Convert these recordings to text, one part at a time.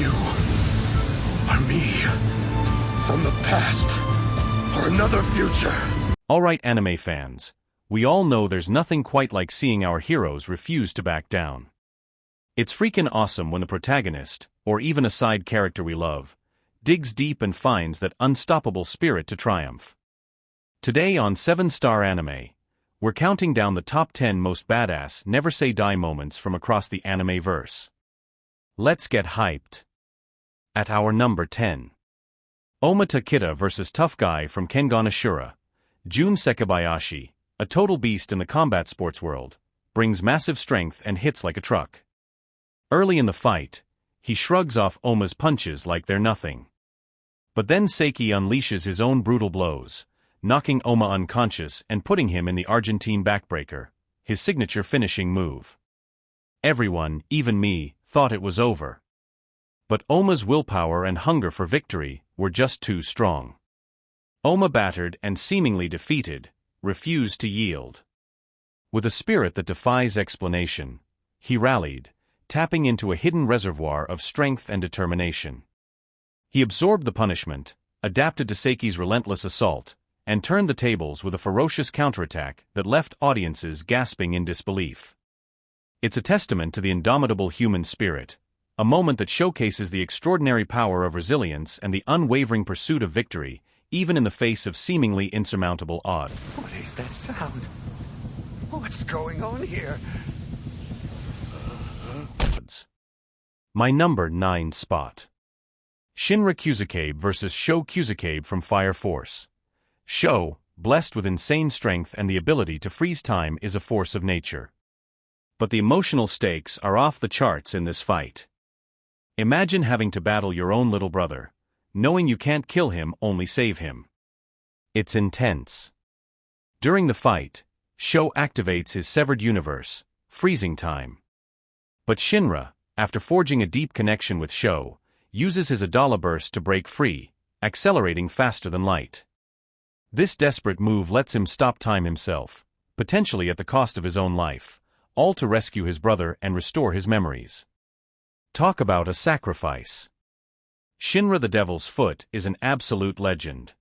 You are me. From the past. Or another future. Alright anime fans, we all know there's nothing quite like seeing our heroes refuse to back down. It's freaking awesome when the protagonist, or even a side character we love, digs deep and finds that unstoppable spirit to triumph. Today on 7-Star Anime, we're counting down the top 10 most badass never say die moments from across the anime-verse. Let's get hyped. At our number 10. Ohma Tokita vs. Tough Guy from Kengan Ashura. Jun Sekibayashi, a total beast in the combat sports world, brings massive strength and hits like a truck. Early in the fight, he shrugs off Ohma's punches like they're nothing. But then Seiki unleashes his own brutal blows, knocking Ohma unconscious and putting him in the Argentine backbreaker, his signature finishing move. Everyone, even me, thought it was over. But Ohma's willpower and hunger for victory were just too strong. Ohma, battered and seemingly defeated, refused to yield. With a spirit that defies explanation, he rallied, tapping into a hidden reservoir of strength and determination. He absorbed the punishment, adapted to Seiki's relentless assault, and turned the tables with a ferocious counterattack that left audiences gasping in disbelief. It's a testament to the indomitable human spirit, a moment that showcases the extraordinary power of resilience and the unwavering pursuit of victory, even in the face of seemingly insurmountable odds. What is that sound? What's going on here? My number 9 spot. Shinra Kusakabe vs. Sho Kusakabe from Fire Force. Sho, blessed with insane strength and the ability to freeze time, is a force of nature. But the emotional stakes are off the charts in this fight. Imagine having to battle your own little brother, knowing you can't kill him, only save him. It's intense. During the fight, Sho activates his severed universe, freezing time. But Shinra, after forging a deep connection with Sho, uses his Adala burst to break free, accelerating faster than light. This desperate move lets him stop time himself, potentially at the cost of his own life, all to rescue his brother and restore his memories. Talk about a sacrifice. Shinra the Devil's Foot is an absolute legend.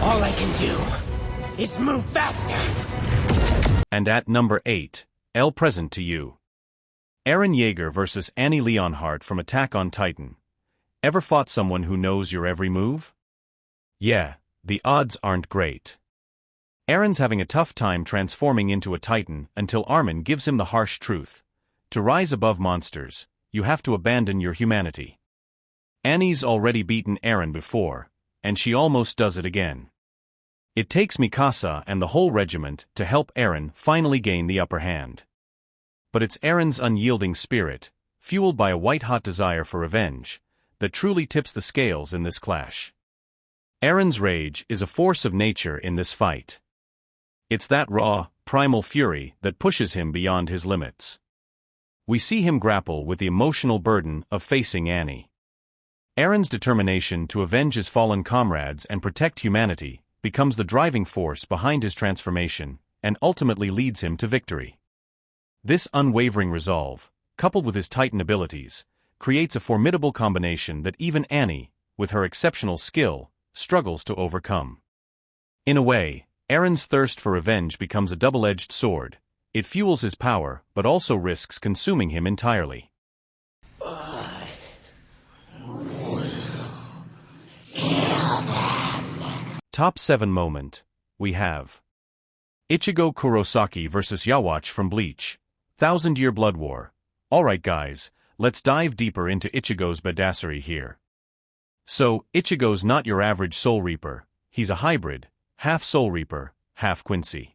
All I can do is move faster. And at number 8, El Present to You. Eren Yeager vs. Annie Leonhardt from Attack on Titan. Ever fought someone who knows your every move? Yeah, the odds aren't great. Eren's having a tough time transforming into a Titan until Armin gives him the harsh truth. To rise above monsters, you have to abandon your humanity. Annie's already beaten Eren before, and she almost does it again. It takes Mikasa and the whole regiment to help Eren finally gain the upper hand. But it's Eren's unyielding spirit, fueled by a white-hot desire for revenge, that truly tips the scales in this clash. Eren's rage is a force of nature in this fight. It's that raw, primal fury that pushes him beyond his limits. We see him grapple with the emotional burden of facing Annie. Eren's determination to avenge his fallen comrades and protect humanity becomes the driving force behind his transformation and ultimately leads him to victory. This unwavering resolve, coupled with his Titan abilities, creates a formidable combination that even Annie, with her exceptional skill, struggles to overcome. In a way, Eren's thirst for revenge becomes a double-edged sword. It fuels his power, but also risks consuming him entirely. Top 7 moment, we have Ichigo Kurosaki vs. Yawatch from Bleach. 1000-Year Blood War. Alright guys, let's dive deeper into Ichigo's badassery here. So, Ichigo's not your average Soul Reaper, he's a hybrid, half Soul Reaper, half Quincy.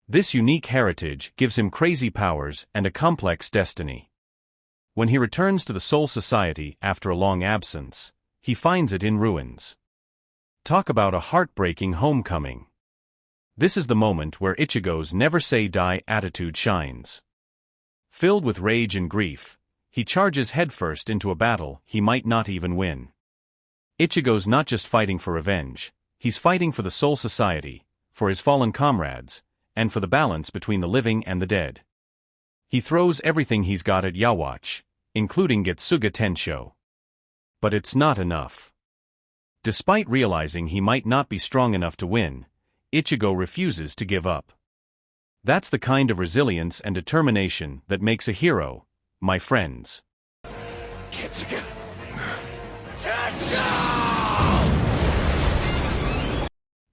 This unique heritage gives him crazy powers and a complex destiny. When he returns to the Soul Society after a long absence, he finds it in ruins. Talk about a heartbreaking homecoming. This is the moment where Ichigo's never say die attitude shines. Filled with rage and grief, he charges headfirst into a battle he might not even win. Ichigo's not just fighting for revenge, he's fighting for the Soul Society, for his fallen comrades, and for the balance between the living and the dead. He throws everything he's got at Yawatch, including Getsuga Tensho. But it's not enough. Despite realizing he might not be strong enough to win, Ichigo refuses to give up. That's the kind of resilience and determination that makes a hero, my friends.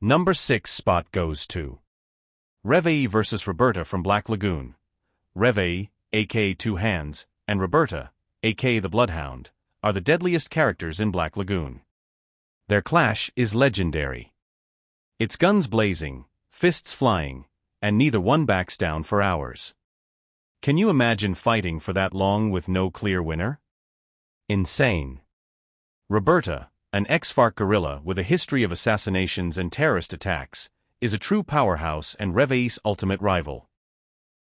Number 6 spot goes to Reveille vs. Roberta from Black Lagoon. Reveille, aka Two Hands, and Roberta, aka the Bloodhound, are the deadliest characters in Black Lagoon. Their clash is legendary. It's guns blazing, fists flying, and neither one backs down for hours. Can you imagine fighting for that long with no clear winner? Insane. Roberta, an ex-FARC guerrilla with a history of assassinations and terrorist attacks, is a true powerhouse and Reveille's ultimate rival.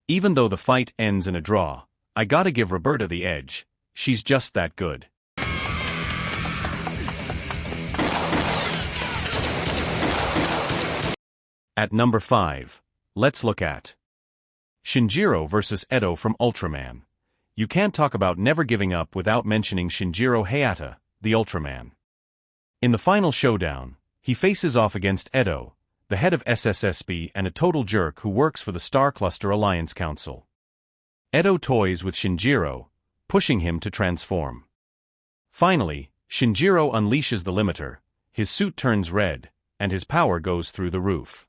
Even though the fight ends in a draw, I gotta give Roberta the edge. She's just that good. At number 5, let's look at Shinjiro vs. Edo from Ultraman. You can't talk about never giving up without mentioning Shinjiro Hayata, the Ultraman. In the final showdown, he faces off against Edo, the head of SSSB and a total jerk who works for the Star Cluster Alliance Council. Edo toys with Shinjiro, pushing him to transform. Finally, Shinjiro unleashes the limiter, his suit turns red, and his power goes through the roof.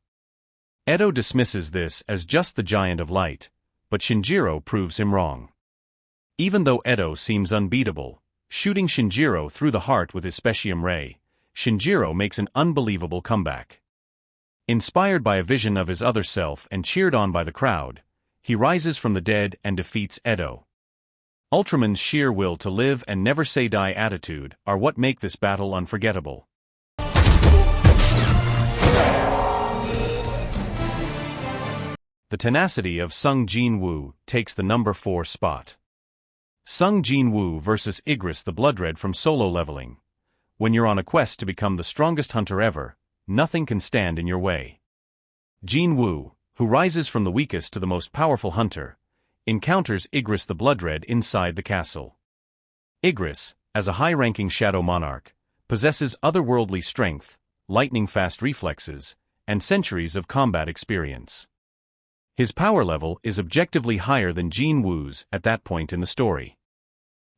Edo dismisses this as just the giant of light, but Shinjiro proves him wrong. Even though Edo seems unbeatable, shooting Shinjiro through the heart with his Specium Ray, Shinjiro makes an unbelievable comeback. Inspired by a vision of his other self and cheered on by the crowd, he rises from the dead and defeats Edo. Ultraman's sheer will to live and never say die attitude are what make this battle unforgettable. The tenacity of Sung Jin-woo takes the number 4 spot. Sung Jin-woo vs. Igris the Bloodred from Solo Leveling. When you're on a quest to become the strongest hunter ever, nothing can stand in your way. Jin-woo, who rises from the weakest to the most powerful hunter, encounters Igris the Bloodred inside the castle. Igris, as a high-ranking shadow monarch, possesses otherworldly strength, lightning-fast reflexes, and centuries of combat experience. His power level is objectively higher than Jin-woo's at that point in the story.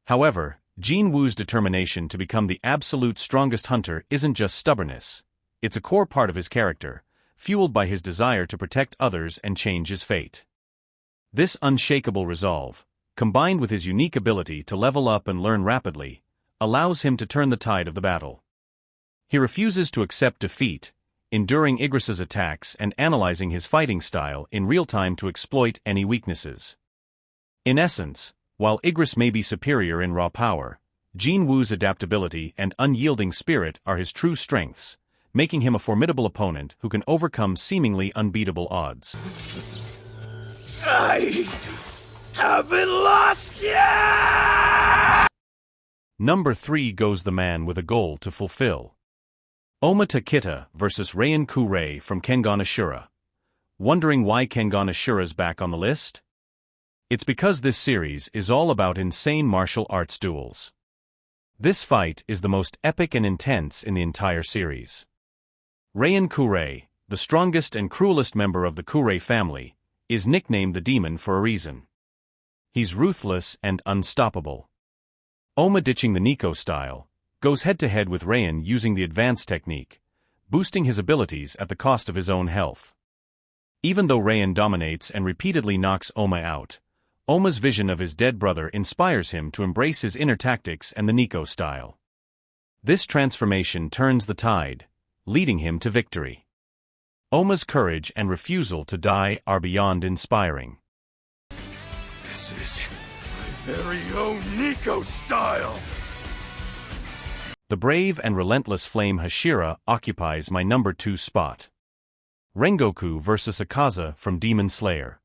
However, Jin-woo's determination to become the absolute strongest hunter isn't just stubbornness, it's a core part of his character, fueled by his desire to protect others and change his fate. This unshakable resolve, combined with his unique ability to level up and learn rapidly, allows him to turn the tide of the battle. He refuses to accept defeat, enduring Igris's attacks and analyzing his fighting style in real time to exploit any weaknesses. In essence, while Igris may be superior in raw power, Jin-woo's adaptability and unyielding spirit are his true strengths, making him a formidable opponent who can overcome seemingly unbeatable odds. I haven't lost yet! Number 3 goes the man with a goal to fulfill. Ohma Tokita vs. Rayan Kure from Kengan Ashura. Wondering why Kengan Ashura's back on the list? It's because this series is all about insane martial arts duels. This fight is the most epic and intense in the entire series. Rayan Kure, the strongest and cruelest member of the Kure family, is nicknamed the Demon for a reason. He's ruthless and unstoppable. Ohma, ditching the Nico style, goes head-to-head with Rayan using the advanced technique, boosting his abilities at the cost of his own health. Even though Rayan dominates and repeatedly knocks Ohma out, Ohma's vision of his dead brother inspires him to embrace his inner tactics and the Nico style. This transformation turns the tide, leading him to victory. Ohma's courage and refusal to die are beyond inspiring. This is my very own Nico style! The brave and relentless Flame Hashira occupies my number 2 spot. Rengoku vs. Akaza from Demon Slayer.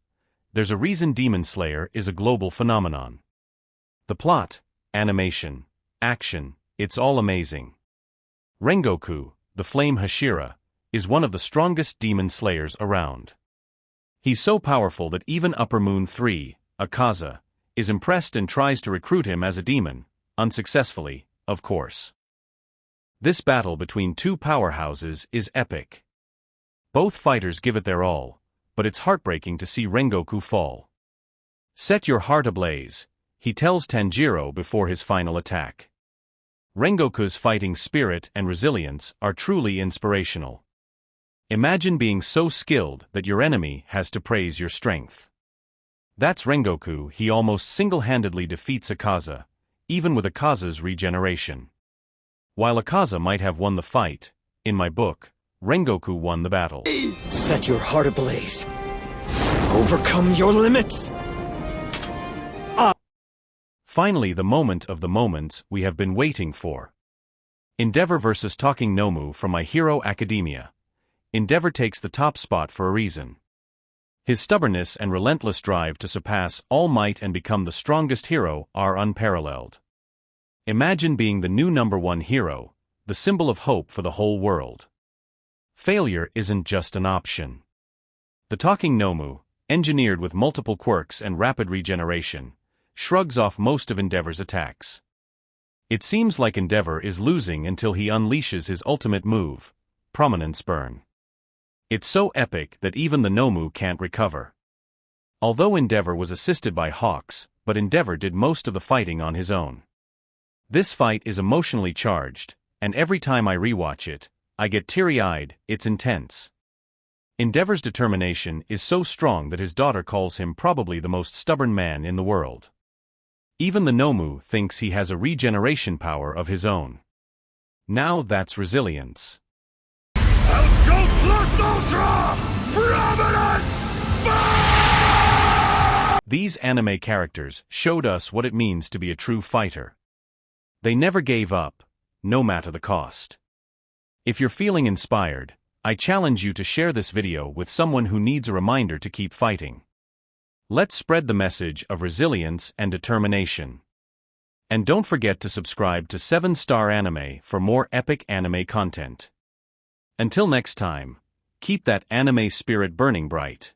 There's a reason Demon Slayer is a global phenomenon. The plot, animation, action, it's all amazing. Rengoku, the Flame Hashira, is one of the strongest demon slayers around. He's so powerful that even Upper Moon 3, Akaza, is impressed and tries to recruit him as a demon, unsuccessfully, of course. This battle between two powerhouses is epic. Both fighters give it their all, but it's heartbreaking to see Rengoku fall. "Set your heart ablaze," he tells Tanjiro before his final attack. Rengoku's fighting spirit and resilience are truly inspirational. Imagine being so skilled that your enemy has to praise your strength. That's Rengoku. He almost single-handedly defeats Akaza, even with Akaza's regeneration. While Akaza might have won the fight, in my book, Rengoku won the battle. Set your heart ablaze. Overcome your limits. Finally, the moment of the moments we have been waiting for. Endeavor vs. Talking Nomu from My Hero Academia. Endeavor takes the top spot for a reason. His stubbornness and relentless drive to surpass all might and become the strongest hero are unparalleled. Imagine being the new #1 hero, the symbol of hope for the whole world. Failure isn't just an option. The Talking Nomu, engineered with multiple quirks and rapid regeneration, shrugs off most of Endeavor's attacks. It seems like Endeavor is losing until he unleashes his ultimate move, Prominence Burn. It's so epic that even the Nomu can't recover. Although Endeavor was assisted by Hawks, but Endeavor did most of the fighting on his own. This fight is emotionally charged, and every time I rewatch it, I get teary-eyed. It's intense. Endeavor's determination is so strong that his daughter calls him probably the most stubborn man in the world. Even the Nomu thinks he has a regeneration power of his own. Now that's resilience. I'll go plus ultra! Prominence! These anime characters showed us what it means to be a true fighter. They never gave up, no matter the cost. If you're feeling inspired, I challenge you to share this video with someone who needs a reminder to keep fighting. Let's spread the message of resilience and determination. And don't forget to subscribe to 7-Star Anime for more epic anime content. Until next time, keep that anime spirit burning bright.